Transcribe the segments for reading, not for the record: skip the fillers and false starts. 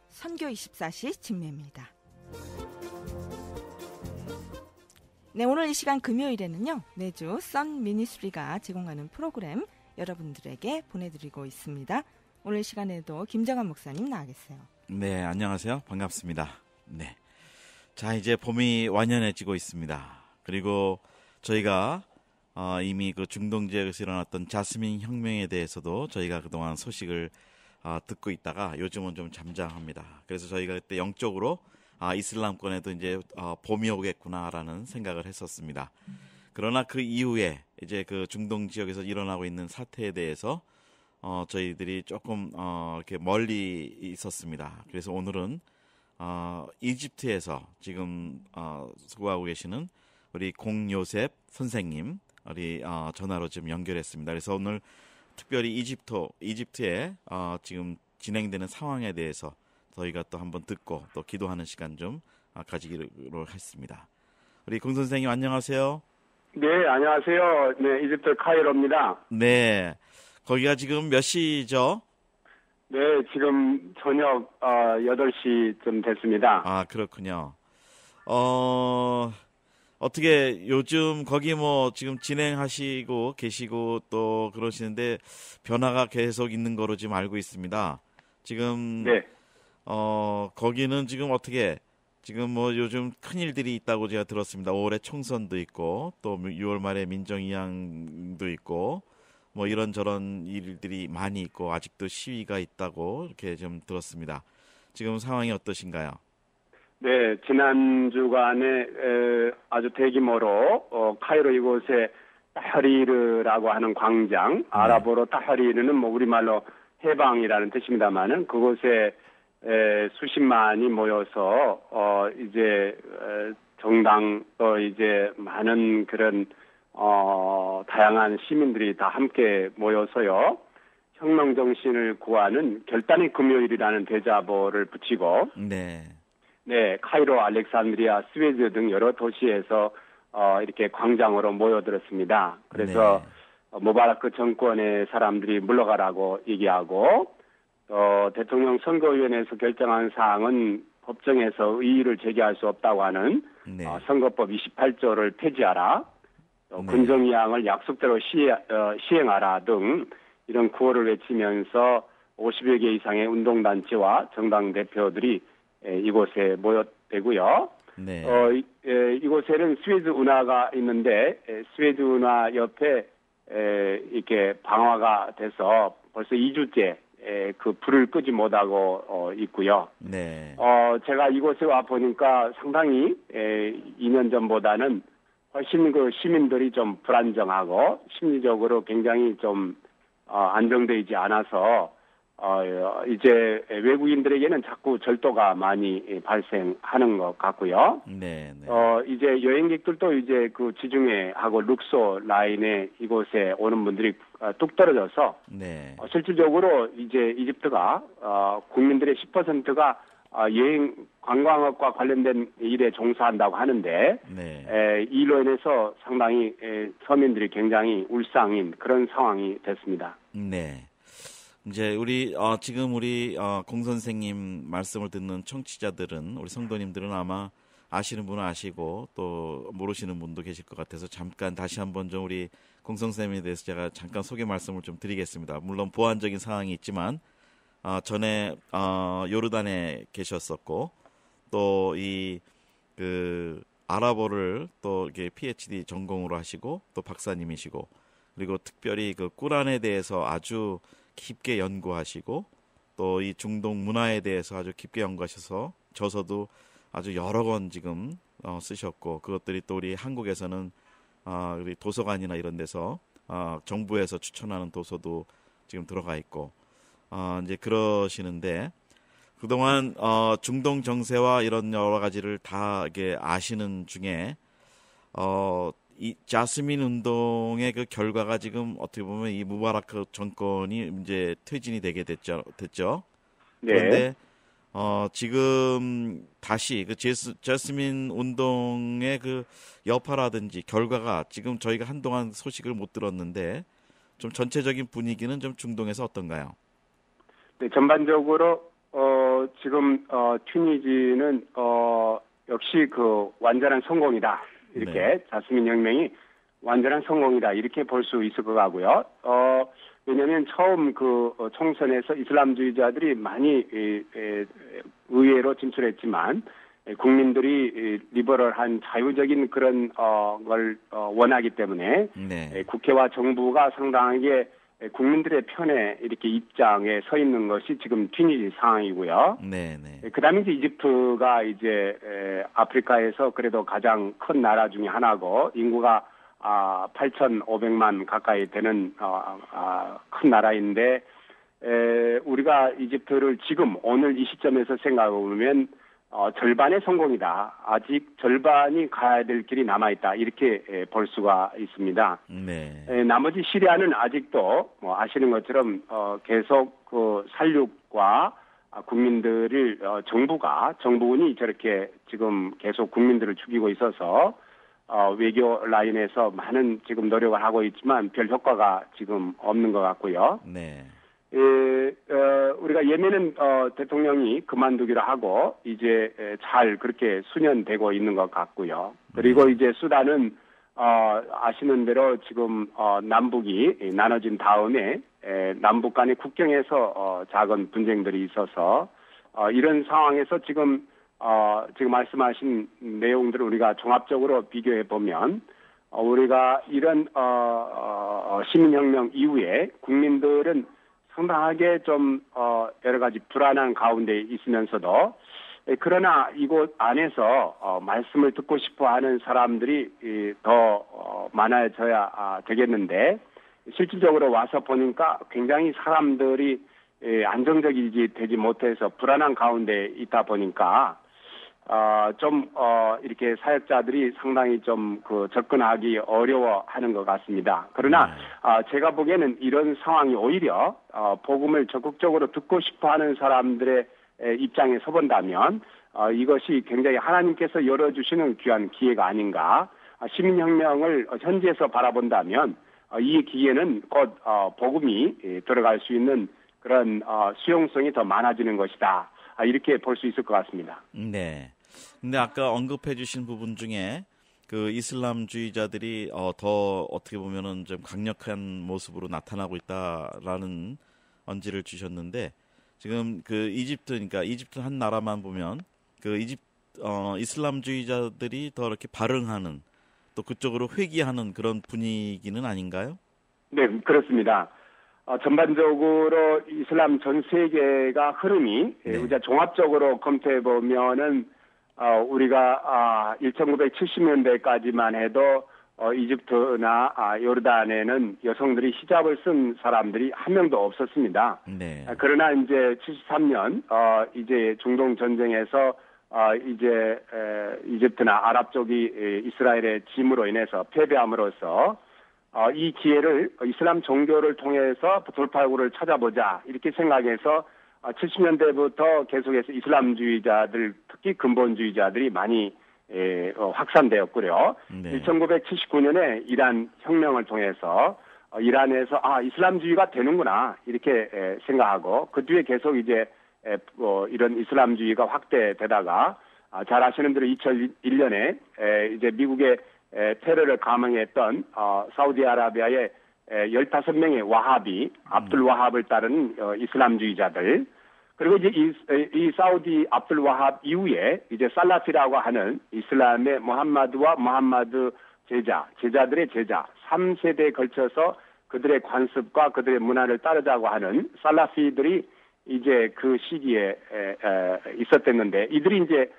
선교 24시 진매입니다. 네, 오늘 이 시간 금요일에는요, 매주 선 미니스트리가 제공하는 프로그램 여러분들에게 보내드리고 있습니다. 오늘 시간에도 김정한 목사님 나와 계세요. 네, 안녕하세요. 반갑습니다. 네. 자, 이제 봄이 완연해지고 있습니다. 그리고 저희가 이미 그 중동 지역에서 일어났던 자스민 혁명에 대해서도 저희가 그동안 소식을 듣고 있다가 요즘은 좀 잠잠합니다. 그래서 저희가 그때 영적으로 이슬람권에도 이제 봄이 오겠구나라는 생각을 했었습니다. 그러나 그 이후에 이제 그 중동 지역에서 일어나고 있는 사태에 대해서 저희들이 조금 이렇게 멀리 있었습니다. 그래서 오늘은 이집트에서 지금 수고하고 계시는 우리 공요셉 선생님 우리 전화로 지금 연결했습니다. 그래서 오늘 특별히 이집트에 지금 진행되는 상황에 대해서 저희가 또 한번 듣고 또 기도하는 시간 좀 가지기로 했습니다. 우리 공 선생님 안녕하세요. 네, 안녕하세요. 네, 이집트 카이로입니다. 네, 거기가 지금 몇 시죠? 네, 지금 저녁 8시쯤 됐습니다. 아, 그렇군요. 어떻게 요즘 거기 뭐 지금 진행하시고 계시고 또 그러시는데 변화가 계속 있는 거로 지금 알고 있습니다. 지금 네. 거기는 지금 어떻게 지금 뭐 요즘 큰 일들이 있다고 제가 들었습니다. 5월에 총선도 있고 또 6월 말에 민정이양도 있고 뭐 이런저런 일들이 많이 있고 아직도 시위가 있다고 이렇게 좀 들었습니다. 지금 상황이 어떠신가요? 네, 지난 주간에 아주 대규모로 카이로 이곳에 타흐리르라고 하는 광장, 아랍어로 타흐리르는 뭐 우리말로 해방이라는 뜻입니다만은 그곳에 수십만이 모여서 이제 정당 또 이제 많은 그런 다양한 시민들이 다 함께 모여서요 혁명 정신을 구하는 결단의 금요일이라는 대자보를 붙이고 네, 카이로, 알렉산드리아, 스웨즈 등 여러 도시에서 이렇게 광장으로 모여들었습니다. 그래서 모바라크 정권의 사람들이 물러가라고 얘기하고 대통령 선거위원회에서 결정한 사항은 법정에서 이의를 제기할 수 없다고 하는 선거법 28조를 폐지하라, 군정이양을 약속대로 시행하라 등 이런 구호를 외치면서 50여 개 이상의 운동단체와 정당 대표들이 이곳에 모였대고요. 네. 이곳에는 스웨즈 운하가 있는데 스웨즈 운하 옆에 이렇게 방화가 돼서 벌써 2주째 그 불을 끄지 못하고 있고요. 네. 제가 이곳에 와 보니까 상당히 2년 전보다는 훨씬 그 시민들이 좀 불안정하고 심리적으로 굉장히 좀 안정되지 않아서 이제 외국인들에게는 자꾸 절도가 많이 발생하는 것 같고요. 네. 이제 여행객들도 이제 그 지중해 하고 룩소 라인에 이곳에 오는 분들이 뚝 떨어져서 실질적으로 이제 이집트가 국민들의 10%가 여행 관광업과 관련된 일에 종사한다고 하는데 이로 인해서 상당히 서민들이 굉장히 울상인 그런 상황이 됐습니다. 네. 이제 우리 지금 우리 공 선생님 말씀을 듣는 청취자들은 우리 성도님들은 아마 아시는 분은 아시고 또 모르시는 분도 계실 것 같아서 잠깐 다시 한번 좀 우리 공 선생님에 대해서 제가 잠깐 소개 말씀을 좀 드리겠습니다. 물론 보완적인 상황이 있지만 전에 요르단에 계셨었고 또 이 그 아랍어를 또 이렇게 PhD 전공으로 하시고 또 박사님이시고 그리고 특별히 그 꾸란에 대해서 아주 깊게 연구하시고 또 이 중동 문화에 대해서 아주 깊게 연구하셔서 저서도 아주 여러 권 지금 쓰셨고 그것들이 또 우리 한국에서는 우리 도서관이나 이런 데서 정부에서 추천하는 도서도 지금 들어가 있고 이제 그러시는데 그동안 중동 정세와 이런 여러 가지를 다 이게 아시는 중에 이 자스민 운동의 그 결과가 지금 어떻게 보면 이 무바라크 정권이 이제 퇴진이 되게 됐죠. 네. 그런데 지금 다시 그 자스민 운동의 그 여파라든지 결과가 지금 저희가 한동안 소식을 못 들었는데 좀 전체적인 분위기는 좀 중동에서 어떤가요? 네, 전반적으로 지금 튀니지는 역시 그 완전한 성공이다. 이렇게 네. 자스민 혁명이 완전한 성공이다. 이렇게 볼 수 있을 것 같고요. 왜냐하면 처음 그 총선에서 이슬람주의자들이 많이 의회로 진출했지만 국민들이 리버럴한 자유적인 그런 걸 원하기 때문에 네. 국회와 정부가 상당하게 국민들의 편에 이렇게 입장에 서 있는 것이 지금 튀니지 상황이고요. 네. 그다음에 이제 이집트가 이제 아프리카에서 그래도 가장 큰 나라 중에 하나고 인구가 8,500만 가까이 되는 큰 나라인데 우리가 이집트를 지금 오늘 이 시점에서 생각해 보면 절반의 성공이다. 아직 절반이 가야 될 길이 남아있다. 이렇게 볼 수가 있습니다. 네. 나머지 시리아는 아직도 아시는 것처럼 계속 그 살육과 국민들을 정부군이 저렇게 지금 계속 국민들을 죽이고 있어서 외교 라인에서 많은 지금 노력을 하고 있지만 별 효과가 지금 없는 것 같고요. 네. 우리가 예멘은 대통령이 그만두기로 하고 이제 잘 그렇게 수년되고 있는 것 같고요. 그리고 이제 수단은 아시는 대로 지금 남북이 나눠진 다음에 남북 간의 국경에서 작은 분쟁들이 있어서 이런 상황에서 지금 말씀하신 내용들을 우리가 종합적으로 비교해 보면 우리가 이런 시민혁명 이후에 국민들은 상당하게 좀 여러 가지 불안한 가운데 있으면서도 그러나 이곳 안에서 말씀을 듣고 싶어하는 사람들이 더 많아져야 되겠는데 실질적으로 와서 보니까 굉장히 사람들이 안정적이지 되지 못해서 불안한 가운데 있다 보니까 이렇게 사역자들이 상당히 좀 접근하기 어려워하는 것 같습니다. 그러나 제가 보기에는 이런 상황이 오히려 복음을 적극적으로 듣고 싶어하는 사람들의 입장에 서본다면 이것이 굉장히 하나님께서 열어주시는 귀한 기회가 아닌가. 시민혁명을 현지에서 바라본다면 이 기회는 곧 복음이 들어갈 수 있는 그런 수용성이 더 많아지는 것이다. 이렇게 볼 수 있을 것 같습니다. 네. 근데 아까 언급해 주신 부분 중에 그 이슬람주의자들이 더 어떻게 보면은 좀 강력한 모습으로 나타나고 있다라는 언지를 주셨는데 지금 그 그러니까 이집트 한 나라만 보면 그 이슬람주의자들이 더 이렇게 발응하는 또 그쪽으로 회귀하는 그런 분위기는 아닌가요? 네, 그렇습니다. 전반적으로 이슬람 전 세계가 흐름이 우리가 종합적으로 검토해 보면은 우리가 1970년대까지만 해도 이집트나 요르단에는 여성들이 히잡을 쓴 사람들이 한 명도 없었습니다. 네. 그러나 이제 73년 이제 중동 전쟁에서 이제 이집트나 아랍 쪽이 이스라엘의 짐으로 인해서 패배함으로써 이 기회를 이슬람 종교를 통해서 돌파구를 찾아보자 이렇게 생각해서 70년대부터 계속해서 이슬람주의자들 특히 근본주의자들이 많이 확산되었고요. 네. 1979년에 이란 혁명을 통해서 이란에서 이슬람주의가 되는구나 이렇게 생각하고 그 뒤에 계속 이제 이런 이슬람주의가 확대되다가 잘 아시는 대로 2001년에 이제 미국의 테러를 감행했던 사우디아라비아의 15명의 와하비, 압둘 와합을 따르는 이슬람주의자들, 그리고 이제 이 사우디 압둘 와합 이후에 이제 살라피라고 하는 이슬람의 무함마드와 무함마드 제자들의 제자, 3세대에 걸쳐서 그들의 관습과 그들의 문화를 따르자고 하는 살라피들이 이제 그 시기에 있었댔는데 이들이 이제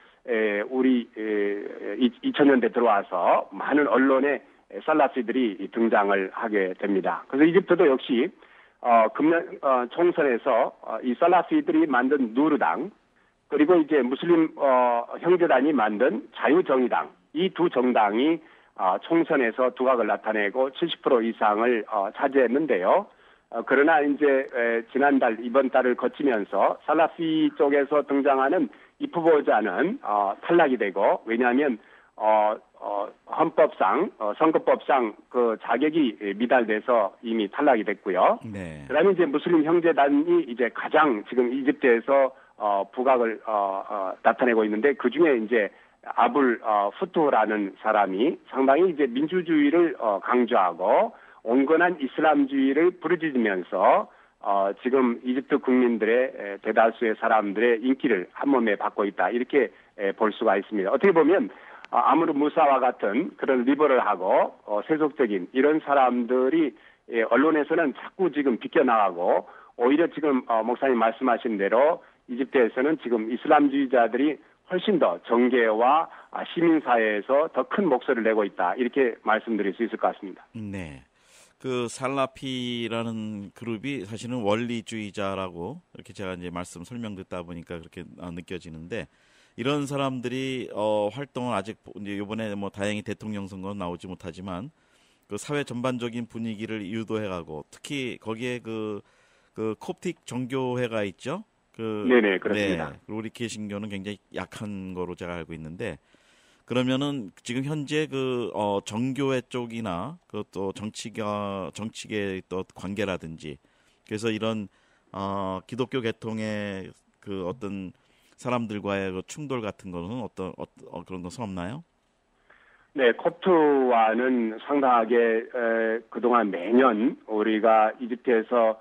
우리 2000년대 들어와서 많은 언론에 살라피들이 등장을 하게 됩니다. 그래서 이집트도 역시 금년 총선에서 이 살라피들이 만든 누르당 그리고 이제 무슬림 형제단이 만든 자유정의당 이 두 정당이 총선에서 두각을 나타내고 70% 이상을 차지했는데요. 그러나 이제 지난달 이번 달을 거치면서 살라피 쪽에서 등장하는 이 후보자는 탈락이 되고, 왜냐하면 헌법상 선거법상 그 자격이 미달돼서 이미 탈락이 됐고요. 네. 그다음에 이제 무슬림 형제단이 이제 가장 지금 이집트에서 부각을 나타내고 있는데, 그 중에 이제 아불 후투라는 사람이 상당히 이제 민주주의를 강조하고 온건한 이슬람주의를 부르짖으면서 지금 이집트 국민들의 대다수의 사람들의 인기를 한몸에 받고 있다, 이렇게 볼 수가 있습니다. 어떻게 보면 아무르 무사와 같은 그런 리버럴하고 세속적인 이런 사람들이 언론에서는 자꾸 지금 비껴나가고, 오히려 지금 목사님 말씀하신 대로 이집트에서는 지금 이슬람주의자들이 훨씬 더 정계와 시민사회에서 더 큰 목소리를 내고 있다, 이렇게 말씀드릴 수 있을 것 같습니다. 네. 그 살라피라는 그룹이 사실은 원리주의자라고 이렇게 제가 이제 설명 듣다 보니까 그렇게 느껴지는데, 이런 사람들이 활동을 아직 이제 이번에 뭐 다행히 대통령 선거는 나오지 못하지만 그 사회 전반적인 분위기를 유도해가고, 특히 거기에 그 콥틱 정교회가 있죠. 네네, 그렇습니다. 네, 우리 개신교는 굉장히 약한 거로 제가 알고 있는데, 그러면은 지금 현재 정교회 쪽이나 또 정치계 또 관계라든지, 그래서 이런 기독교 계통의 그 어떤 사람들과의 그 충돌 같은 거는 그런 것은 없나요? 네, 콥트와는 상당하게 그동안 매년 우리가 이집트에서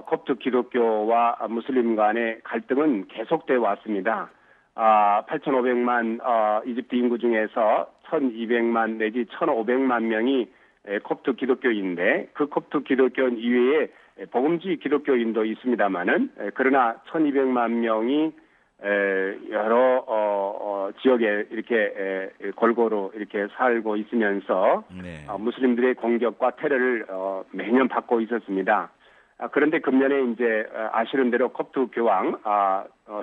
콥트 기독교와 무슬림 간의 갈등은 계속되어 왔습니다. 8,500만 이집트 인구 중에서 1,200만 내지 1,500만 명이 콥트 기독교인데, 그 콥트 기독교인 이외에 복음주의 기독교인도 있습니다만은, 그러나 1,200만 명이 여러 지역에 이렇게 골고루 이렇게 살고 있으면서 네. 무슬림들의 공격과 테러를 매년 받고 있었습니다. 그런데 금년에 이제 아시는 대로 콥트 교황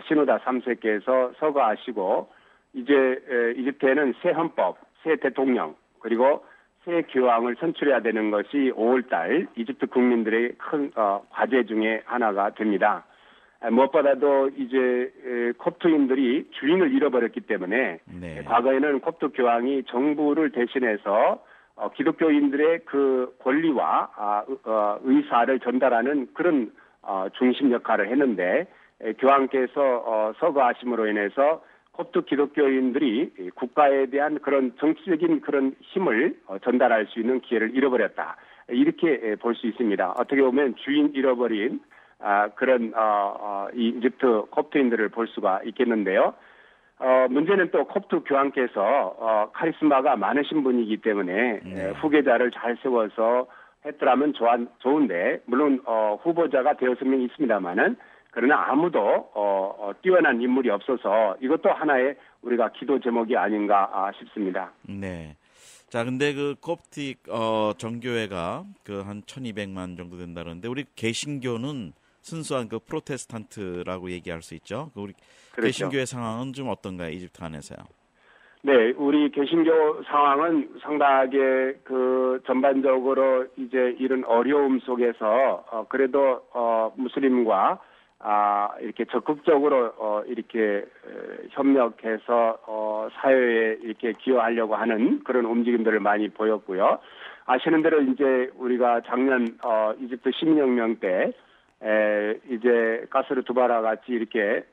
시노다 3세께서 서거하시고, 이제 이집트에는 새 헌법, 새 대통령, 그리고 새 교황을 선출해야 되는 것이 5월달 이집트 국민들의 큰 과제 중에 하나가 됩니다. 무엇보다도 이제 콥트인들이 주인을 잃어버렸기 때문에 네. 과거에는 콥트 교황이 정부를 대신해서 기독교인들의 그 권리와 의사를 전달하는 그런 중심 역할을 했는데, 교황께서 서거하심으로 인해서 콥트 기독교인들이 국가에 대한 그런 정치적인 그런 힘을 전달할 수 있는 기회를 잃어버렸다, 이렇게 볼 수 있습니다. 어떻게 보면 주인 잃어버린 그런 이 이집트 콥트인들을 볼 수가 있겠는데요. 문제는 또 콥트 교황께서 카리스마가 많으신 분이기 때문에 후계자를 잘 세워서 했더라면 좋은데, 물론 후보자가 되어서 명 있습니다만은, 그러나 아무도 뛰어난 인물이 없어서 이것도 하나의 우리가 기도 제목이 아닌가 싶습니다. 네. 자, 근데 그 콥틱 정교회가 그 한 1,200만 정도 된다는데, 우리 개신교는 순수한 그 프로테스탄트라고 얘기할 수 있죠. 우리 그렇죠. 개신교의 상황은 좀 어떤가요, 이집트 안에서요? 네, 우리 개신교 상황은 상당하게 그 전반적으로 이제 이런 어려움 속에서 그래도 무슬림과 이렇게 적극적으로 이렇게 협력해서 사회에 이렇게 기여하려고 하는 그런 움직임들을 많이 보였고요. 아시는 대로 이제 우리가 작년 이집트 시민혁명 때 이제 가스르 두바라 같이 이렇게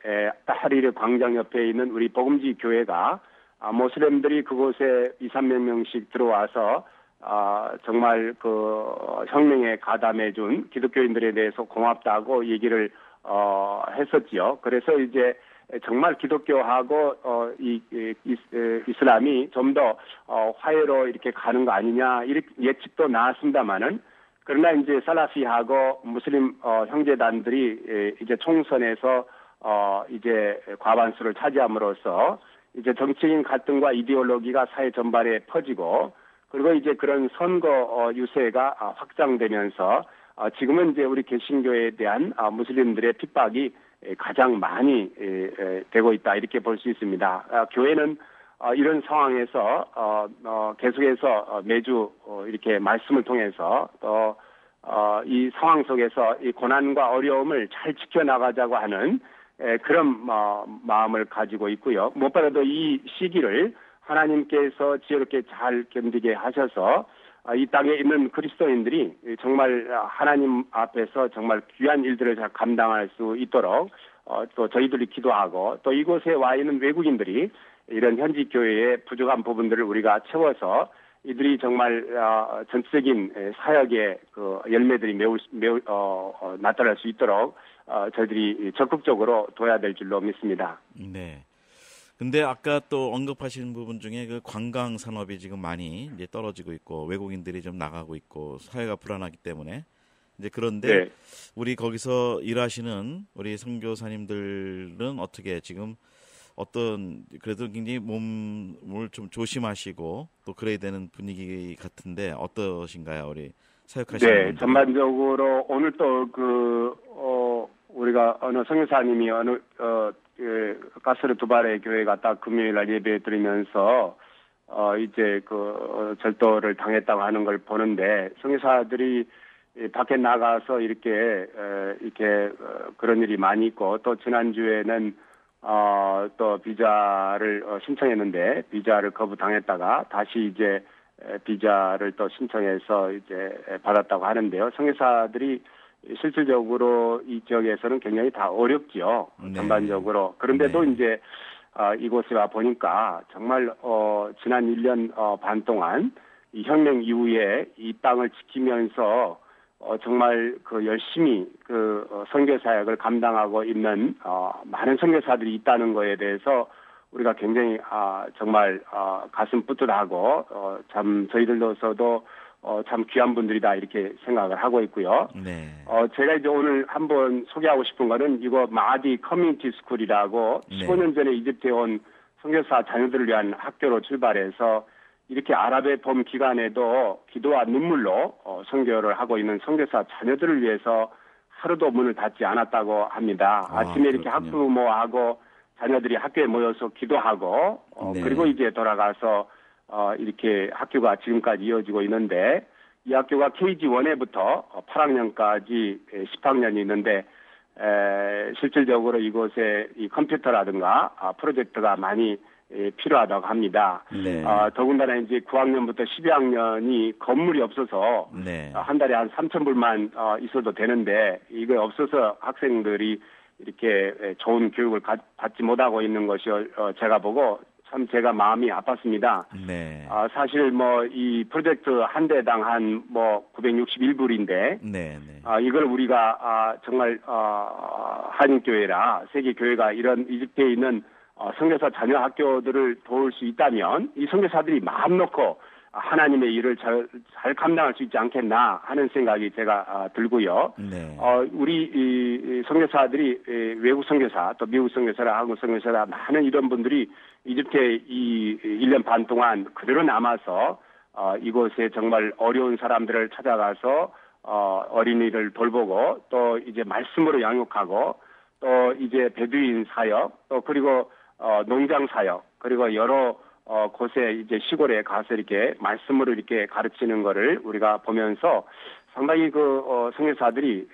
타하리르 광장 옆에 있는 우리 복음주의 교회가 모슬렘들이 그곳에 2,300명씩 들어와서 정말 그 혁명에 가담해 준 기독교인들에 대해서 고맙다고 얘기를 했었지요. 그래서 이제 정말 기독교하고 이슬람이 좀 더 화해로 이렇게 가는 거 아니냐, 이렇게 예측도 나왔습니다만은, 그러나 이제 살라피하고 무슬림 형제단들이 이제 총선에서 이제 과반수를 차지함으로써 이제 정치인 갈등과 이데올로기가 사회 전반에 퍼지고, 그리고 이제 그런 선거 유세가 확장되면서 지금은 이제 우리 개신교에 대한 무슬림들의 핍박이 가장 많이 되고 있다, 이렇게 볼 수 있습니다. 교회는 이런 상황에서 계속해서 매주 이렇게 말씀을 통해서 또 이 상황 속에서 이 고난과 어려움을 잘 지켜나가자고 하는 그런 마음을 가지고 있고요. 무엇보다도 이 시기를 하나님께서 지혜롭게 잘 견디게 하셔서 이 땅에 있는 그리스도인들이 정말 하나님 앞에서 정말 귀한 일들을 잘 감당할 수 있도록 또 저희들이 기도하고 또 이곳에 와 있는 외국인들이 이런 현지 교회의 부족한 부분들을 우리가 채워서 이들이 정말 전체적인 사역의 그 열매들이 매우 나타날 수 있도록 저희들이 적극적으로 도와야 될 줄로 믿습니다. 네. 근데 아까 또 언급하시는 부분 중에 그 관광 산업이 지금 많이 이제 떨어지고 있고 외국인들이 좀 나가고 있고 사회가 불안하기 때문에 이제 그런데 네. 우리 거기서 일하시는 우리 선교사님들은 어떻게 지금 어떤 그래도 굉장히 몸을 좀 조심하시고 또 그래야 되는 분위기 같은데 어떠신가요, 우리 사역하시는 네, 분들? 전반적으로 오늘 또 우리가 어느 선교사님이 가스르 두바레 교회 갔다 금요일 날 예배 드리면서 이제 절도를 당했다고 하는 걸 보는데 선교사들이 밖에 나가서 이렇게 그런 일이 많이 있고 또 지난주에는 또 비자를 신청했는데 비자를 거부당했다가 다시 이제 비자를 또 신청해서 이제 받았다고 하는데요. 선교사들이 실질적으로 이 지역에서는 굉장히 다 어렵지요. 네. 전반적으로. 그런데도 네. 이제 이곳에 와 보니까 정말 지난 1년 반 동안 이 혁명 이후에 이 땅을 지키면서 정말 열심히 선교 사역을 감당하고 있는 많은 선교사들이 있다는 거에 대해서 우리가 굉장히 정말 가슴 뿌듯하고 참 저희들로서도 참 귀한 분들이다 이렇게 생각을 하고 있고요. 네. 제가 이제 오늘 한번 소개하고 싶은 거는 이거 마하디 커뮤니티 스쿨이라고 네. 15년 전에 이집트에 온 선교사 자녀들을 위한 학교로 출발해서 이렇게 아랍의 봄 기간에도 기도와 눈물로 선교를 하고 있는 선교사 자녀들을 위해서 하루도 문을 닫지 않았다고 합니다. 아침에 이렇게 학부모하고 자녀들이 학교에 모여서 기도하고 네. 그리고 이제 돌아가서 이렇게 학교가 지금까지 이어지고 있는데 이 학교가 KG1에부터 8학년까지 10학년이 있는데 실질적으로 이곳에 이 컴퓨터라든가 프로젝트가 많이 필요하다고 합니다. 네. 더군다나 이제 9학년부터 12학년이 건물이 없어서 네. 한 달에 한 3,000불만 있어도 되는데 이거 없어서 학생들이 이렇게 좋은 교육을 받지 못하고 있는 것이 제가 보고 참 제가 마음이 아팠습니다. 네. 사실 이 프로젝트 한 대당 한 961불인데 네, 네. 이걸 우리가 정말 한인교회라 세계교회가 이런 이집트에 있는 선교사 자녀 학교들을 도울 수 있다면 이 선교사들이 마음 놓고 하나님의 일을 잘 감당할 수 있지 않겠나 하는 생각이 제가 들고요. 네. 우리 이 선교사들이 외국 선교사 또 미국 선교사라 한국 선교사라 많은 이런 분들이 이집트에 이 1년 반 동안 그대로 남아서 이곳에 정말 어려운 사람들을 찾아가서 어린이를 돌보고 또 이제 말씀으로 양육하고 또 이제 베두인 사역 또 그리고 농장 사역 그리고 여러 곳에 이제 시골에 가서 이렇게 말씀으로 이렇게 가르치는 거를 우리가 보면서 상당히 선교사들이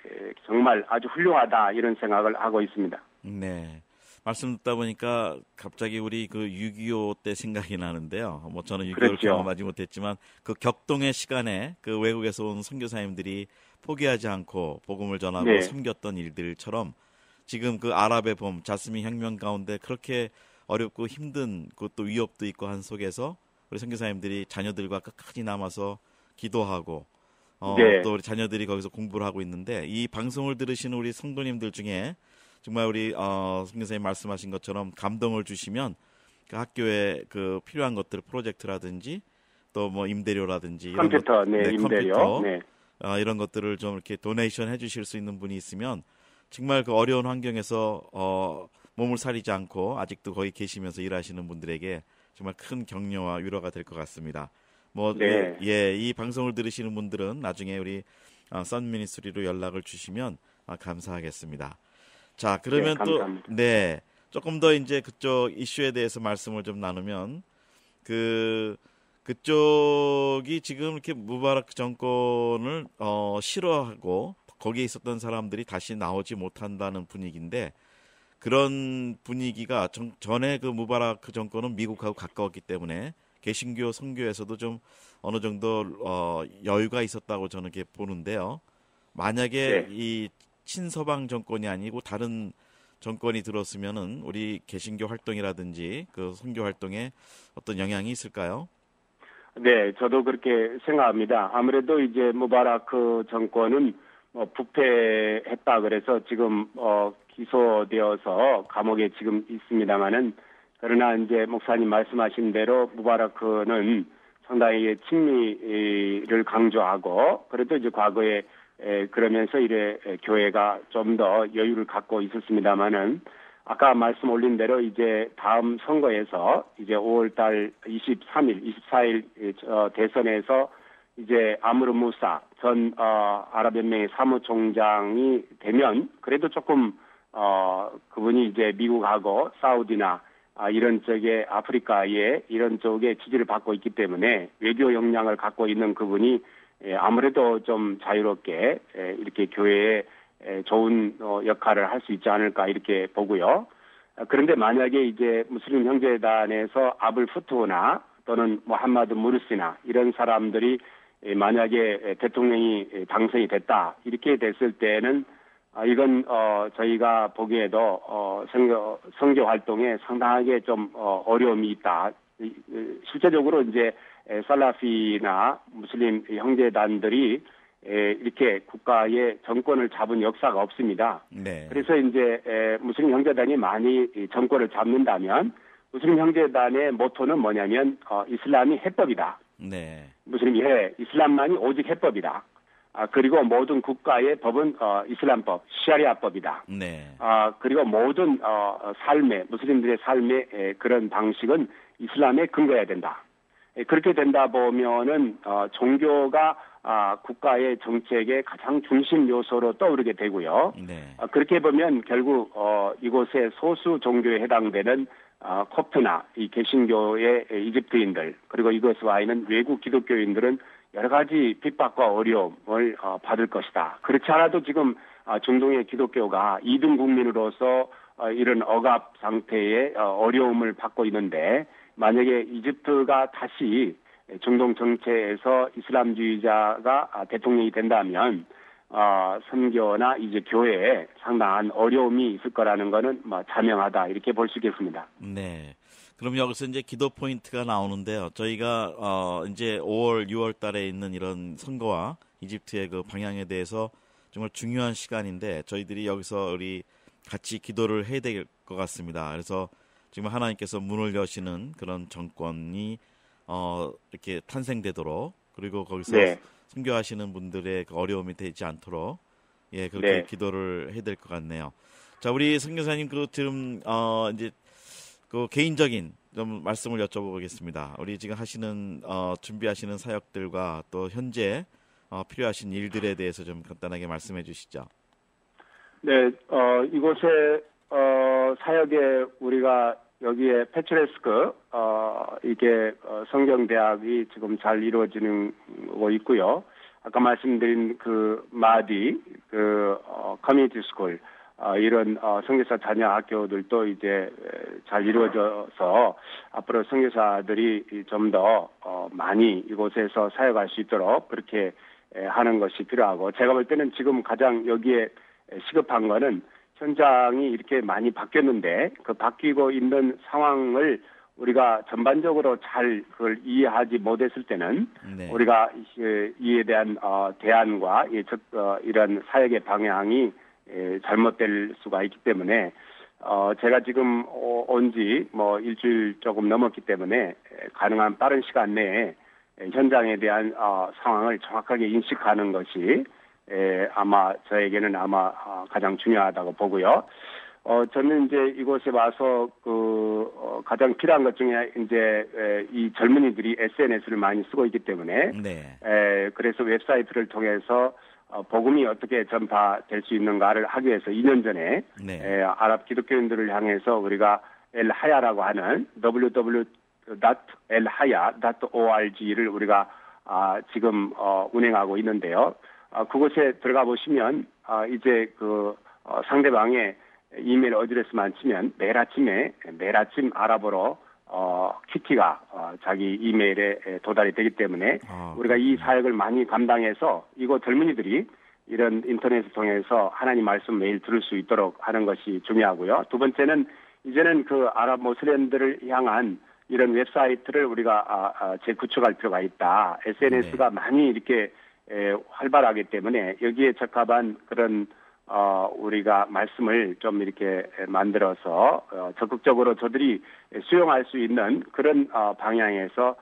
정말 아주 훌륭하다 이런 생각을 하고 있습니다. 네. 말씀 듣다 보니까 갑자기 우리 6.25 때 생각이 나는데요. 저는 6.25를 그렇죠. 경험하지 못했지만 격동의 시간에 외국에서 온 선교사님들이 포기하지 않고 복음을 전하고 네. 섬겼던 일들처럼 지금 아랍의 봄, 자스민 혁명 가운데 그렇게 어렵고 힘든 그것도 위협도 있고 한 속에서 우리 선교사님들이 자녀들과 끝까지 남아서 기도하고 네. 또 우리 자녀들이 거기서 공부를 하고 있는데 이 방송을 들으시는 우리 성도님들 중에 정말 우리 선교사님 말씀하신 것처럼 감동을 주시면 그 학교에 필요한 것들 프로젝트라든지 또 임대료라든지 이런 컴퓨터, 임대료 네. 이런 것들을 좀 이렇게 도네이션 해주실 수 있는 분이 있으면 정말 어려운 환경에서 몸을 사리지 않고 아직도 거기 계시면서 일하시는 분들에게 정말 큰 격려와 위로가 될 것 같습니다. 네. 이 방송을 들으시는 분들은 나중에 우리 선 미니스트리로 연락을 주시면 감사하겠습니다. 자, 그러면 네, 감사합니다. 조금 더 이제 그쪽 이슈에 대해서 말씀을 좀 나누면 그쪽이 지금 이렇게 무바라크 정권을 싫어하고 거기에 있었던 사람들이 다시 나오지 못한다는 분위기인데 그런 분위기가 전에 그 무바라크 정권은 미국하고 가까웠기 때문에 개신교 선교에서도 좀 어느 정도 여유가 있었다고 저는 이렇게 보는데요. 만약에 이 친서방 정권이 아니고 다른 정권이 들었으면은 우리 개신교 활동이라든지 그 선교 활동에 어떤 영향이 있을까요? 네, 저도 그렇게 생각합니다. 아무래도 이제 무바라크 정권은 부패했다 그래서 지금 기소되어서 감옥에 지금 있습니다만은 그러나 이제 목사님 말씀하신 대로 무바라크는 상당히 친미를 강조하고 그래도 이제 과거에 그러면서 이래 교회가 좀 더 여유를 갖고 있었습니다만은 아까 말씀 올린 대로 이제 다음 선거에서 이제 5월달 23일, 24일 대선에서 이제 아므르 무사 전 아랍연맹의 사무총장이 되면 그래도 조금 그분이 이제 미국하고 사우디나 이런 쪽에 아프리카에 이런 쪽에 지지를 받고 있기 때문에 외교 역량을 갖고 있는 그분이 아무래도 좀 자유롭게 이렇게 교회에 좋은 역할을 할 수 있지 않을까 이렇게 보고요. 그런데 만약에 이제 무슬림 형제단에서 아불 푸투나 또는 무함마드 무르시나 이런 사람들이 만약에 대통령이 당선이 됐다 이렇게 됐을 때는 이건 저희가 보기에도 선교 활동에 상당하게 좀 어려움이 있다. 실제적으로 이제 살라피나 무슬림 형제단들이 이렇게 국가의 정권을 잡은 역사가 없습니다. 네. 그래서 이제 무슬림 형제단이 많이 정권을 잡는다면 무슬림 형제단의 모토는 뭐냐면 이슬람이 해법이다. 네. 이슬람만이 오직 해법이다. 그리고 모든 국가의 법은 이슬람법, 시아리아법이다. 네. 그리고 모든 무슬림들의 삶의 그런 방식은 이슬람에 근거해야 된다. 그렇게 된다 보면은 종교가 국가의 정책의 가장 중심 요소로 떠오르게 되고요. 네. 그렇게 보면 결국 이곳의 소수 종교에 해당되는 콥트나 이 개신교의 이집트인들 그리고 이것에 와 있는 외국 기독교인들은 여러 가지 핍박과 어려움을 받을 것이다. 그렇지 않아도 지금 중동의 기독교가 2등 국민으로서 이런 억압 상태의 어려움을 받고 있는데 만약에 이집트가 다시 중동 정체에서 이슬람주의자가 대통령이 된다면 선교나 이제 교회에 상당한 어려움이 있을 거라는 거는 자명하다 이렇게 볼 수 있겠습니다. 네. 그럼 여기서 이제 기도 포인트가 나오는데요. 저희가 이제 5월, 6월 달에 있는 이런 선거와 이집트의 그 방향에 대해서 정말 중요한 시간인데 저희들이 여기서 우리 같이 기도를 해야 될 것 같습니다. 그래서 지금 하나님께서 문을 여시는 그런 정권이 이렇게 탄생되도록 그리고 거기서 선교하시는 분들의 그 어려움이 되지 않도록 그렇게 기도를 해야 될 것 같네요. 자, 우리 선교사님 지금 이제 그 개인적인 좀 말씀을 여쭤보겠습니다. 우리 지금 준비하시는 사역들과 또 현재 필요하신 일들에 대해서 좀 간단하게 말씀해 주시죠. 네, 이곳에 사역에 우리가 여기에 페트레스크 이게 성경대학이 지금 잘 이루어지고 있고요. 아까 말씀드린 그 마디 커뮤니티 스쿨 이런 선교사 자녀 학교들도 이제 잘 이루어져서 앞으로 선교사들이 좀 더 많이 이곳에서 사역할 수 있도록 그렇게 하는 것이 필요하고 제가 볼 때는 지금 가장 여기에 시급한 거는 현장이 이렇게 많이 바뀌었는데 그 바뀌고 있는 상황을 우리가 전반적으로 잘 그걸 이해하지 못했을 때는 우리가 이에 대한 대안과 이런 사역의 방향이 잘못될 수가 있기 때문에 제가 지금 온 지 일주일 조금 넘었기 때문에 가능한 빠른 시간 내에 현장에 대한 상황을 정확하게 인식하는 것이 아마 저에게는 가장 중요하다고 보고요. 저는 이제 이곳에 와서 가장 필요한 것 중에 이제 이 젊은이들이 SNS를 많이 쓰고 있기 때문에 그래서 웹사이트를 통해서 복음이 어떻게 전파될 수 있는가를 하기 위해서 2년 전에 아랍 기독교인들을 향해서 우리가 엘 하야라고 하는 elhaya.org를 우리가 지금 운행하고 있는데요. 그곳에 들어가 보시면 이제 상대방의 이메일 어드레스만 치면 매일 아침 아랍어로 키티가 자기 이메일에 도달이 되기 때문에 우리가 이 사역을 많이 감당해서 이곳 젊은이들이 이런 인터넷을 통해서 하나님 말씀 매일 들을 수 있도록 하는 것이 중요하고요. 두 번째는 이제는 아랍 모슬렘들을 향한 이런 웹사이트를 우리가 재구축할 필요가 있다. SNS가 많이 이렇게 활발하기 때문에 여기에 적합한 그런 우리가 말씀을 좀 이렇게 만들어서 적극적으로 저들이 수용할 수 있는 그런 방향에서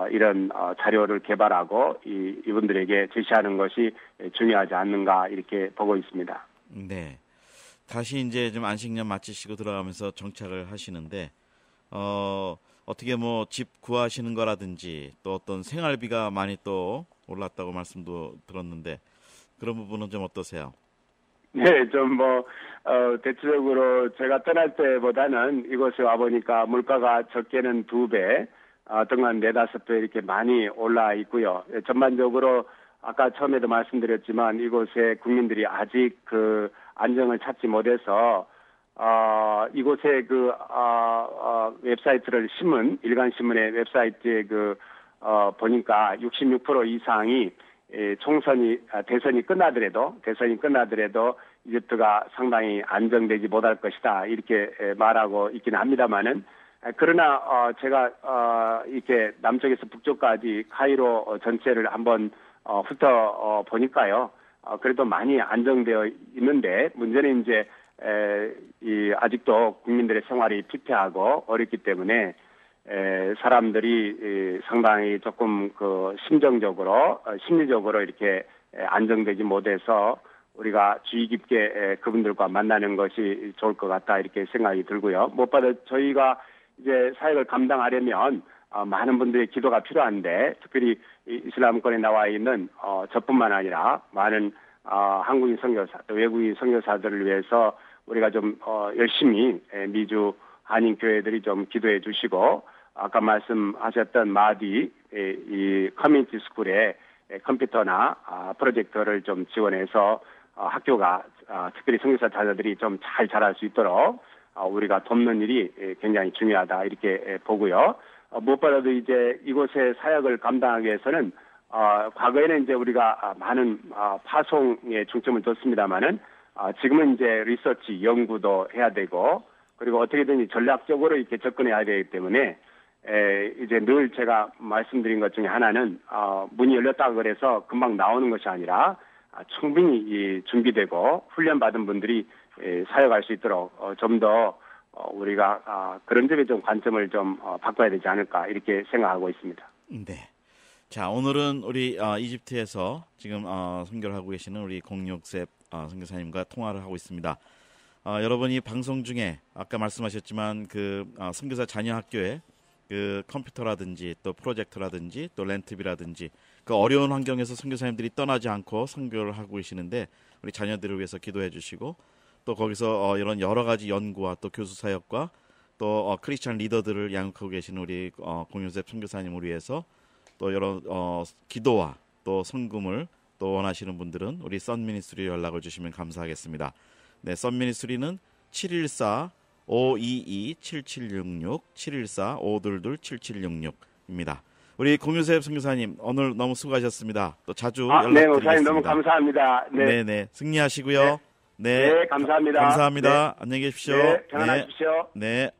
이런 자료를 개발하고 이분들에게 제시하는 것이 중요하지 않는가 이렇게 보고 있습니다. 네. 다시 이제 좀 안식년 마치시고 들어가면서 정착을 하시는데 어떻게 뭐 집 구하시는 거라든지 또 어떤 생활비가 많이 또 올랐다고 말씀도 들었는데 그런 부분은 좀 어떠세요? 네, 좀 대체적으로 제가 떠날 때보다는 이곳에 와보니까 물가가 적게는 2배, 어떤 건 4-5배 이렇게 많이 올라 있고요. 전반적으로 아까 처음에도 말씀드렸지만 이곳에 국민들이 아직 안정을 찾지 못해서, 이곳에 웹사이트를 일간신문의 웹사이트에 보니까 66% 이상이 대선이 끝나더라도 이집트가 상당히 안정되지 못할 것이다 이렇게 말하고 있기는 합니다만은 그러나 제가 이렇게 남쪽에서 북쪽까지 카이로 전체를 한번 훑어 보니까요 그래도 많이 안정되어 있는데 문제는 이제 아직도 국민들의 생활이 피폐하고 어렵기 때문에 사람들이 상당히 조금 심리적으로 이렇게 안정되지 못해서 우리가 주의 깊게 그분들과 만나는 것이 좋을 것 같다 이렇게 생각이 들고요. 무엇보다 저희가 이제 사역을 감당하려면 많은 분들의 기도가 필요한데 특별히 이슬람권에 나와 있는 저뿐만 아니라 많은 한국인 선교사, 외국인 선교사들을 위해서 우리가 좀 열심히 미주 한인 교회들이 좀 기도해 주시고 아까 말씀하셨던 마디 이 커뮤니티 스쿨에 컴퓨터나 프로젝터를 좀 지원해서 학교가 특별히 선교사 자녀들이 좀 잘 자랄 수 있도록 우리가 돕는 일이 굉장히 중요하다 이렇게 보고요. 무엇보다도 이제 이곳의 사역을 감당하기 위해서는 과거에는 이제 우리가 많은 파송에 중점을 뒀습니다만은 지금은 이제 리서치 연구도 해야 되고 그리고 어떻게든지 전략적으로 이렇게 접근해야 되기 때문에 이제 늘 제가 말씀드린 것 중에 하나는 문이 열렸다고 그래서 금방 나오는 것이 아니라 충분히 준비되고 훈련받은 분들이 사역할 수 있도록 좀 더 우리가 그런 점에 좀 관점을 좀 바꿔야 되지 않을까 이렇게 생각하고 있습니다. 네. 자, 오늘은 우리 이집트에서 지금 선교를 하고 계시는 우리 공육셉 선교사님과 통화를 하고 있습니다. 여러분이 방송 중에 아까 말씀하셨지만 선교사 자녀 학교에 컴퓨터라든지 또 프로젝터라든지 또 렌트비라든지 어려운 환경에서 선교사님들이 떠나지 않고 선교를 하고 계시는데 우리 자녀들을 위해서 기도해 주시고 또 거기서 이런 여러 가지 연구와 또 교수 사역과 또 크리스찬 리더들을 양육하고 계시는 우리 공유셉 선교사님을 위해서 또 여러 기도와 또 성금을 또 원하시는 분들은 우리 썬미니스트리 연락을 주시면 감사하겠습니다. 네, 썬미니스트리는 714-522-7766 714-522-7766입니다. 우리 공유셉 선교사님 오늘 너무 수고하셨습니다. 또 자주 연락드리겠습니다. 네, 목사님 너무 감사합니다. 네, 승리하시고요. 네, 감사합니다. 감사합니다. 안녕히 계십시오. 네, 평안하십시오. 네.